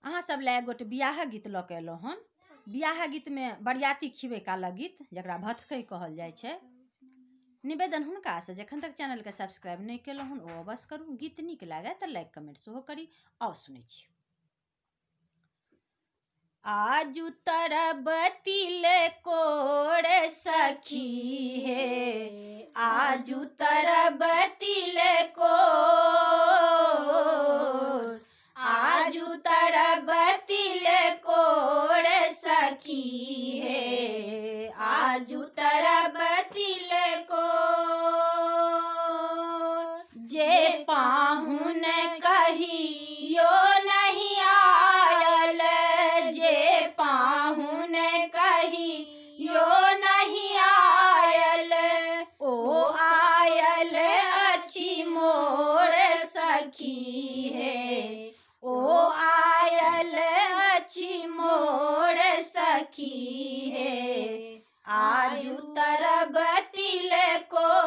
अहाँ सब लए गोटे बियाह गीत लऽ के एलहुँ हन। बियाह गीत में बरियाती खिबै काला गीत जकरा भतखै कहल जाइ छै। निवेदन हुनका से जखन तक चैनल के सब्सक्राइब नहीं केलहुँ हन ओ अवश्य करू। गीत नीक लागे तऽ लाइक कमेंट सेहो करी। आओ सुनै छी। आजू तरब तिलकोर सखी हे, आजू तरब तिलकोर, आजू तरब तिलकोर सखी हे, आजू तरब तिलकोर। जे पाहुन कहियो नहीं आयल, जे पाहुन कहियो नहीं आयल, ओ आयल अछि मोर सखी हे, ओ आयल अछि मोर सखी हे, आजू तरब तिलकोर,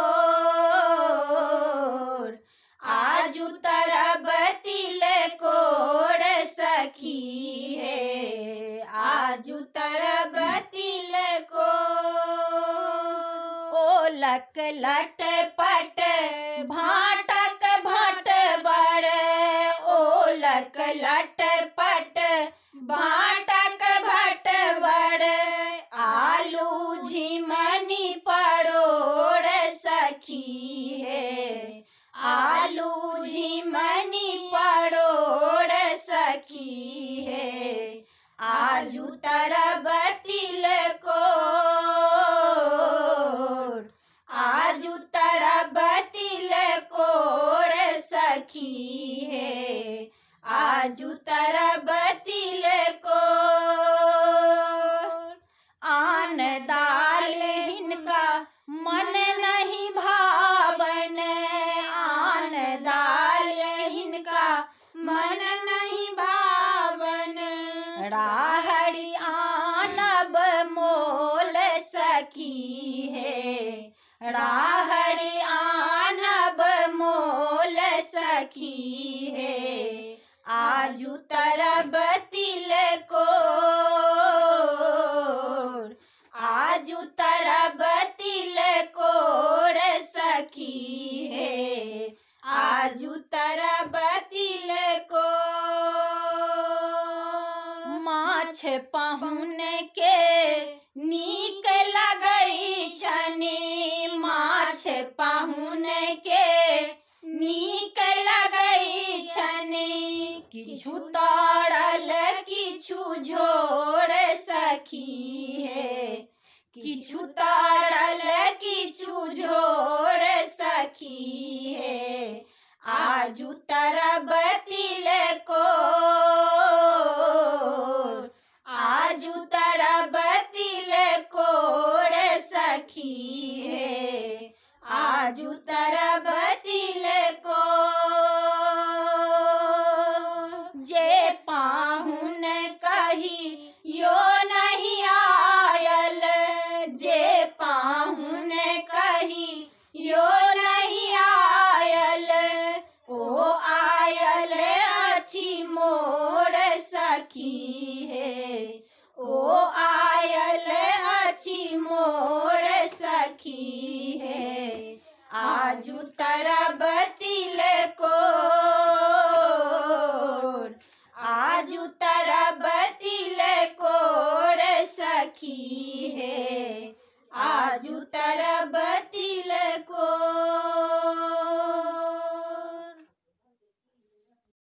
आजू तरब तिलकोर सखी हे, आजू तरब तिलकोर। ओलक लटपट भाटक भटबर, ओलक लटपट भाटक भटबर, आलू झिमनी परोर सखी हे, आलू झिमनी परोर सखी हे, आजू तरब तिलकोर, आजू तरब तिलकोर सखी हे, आजू तरब तिलकोर। आन दाल हिनका मन नहीं भावन, आन दाल हिनका मन नहीं भावन, राहड़ी आनब मोल सखी हे, राहड़ी आनब मोल सखी हे, आजू तरब तिलकोर, आजू तरब तिलकोर सखी हे, आजू तरब तिलकोर। माछ पाहुन के नीक लगै छनि, माछ पाहुन के नीक लगै छनि, किछु तरल किछु झोर सखी हे, किछु तरल किछु झोर सखी हे, आजू तरब तिलकोर, आजू तरब तिलकोर सखी हे, आजू तरब तिलकोर। जे पाहुन कहियो नहीं आयल, जे पाहुन कहियो नहीं आयल, ओ आयल अछि मोर सखी हे, ओ आयल अछि मोर सखी हे, आजू तरब तिलकोर, आजू तरब तिलकोर सखी हे, आजू तरब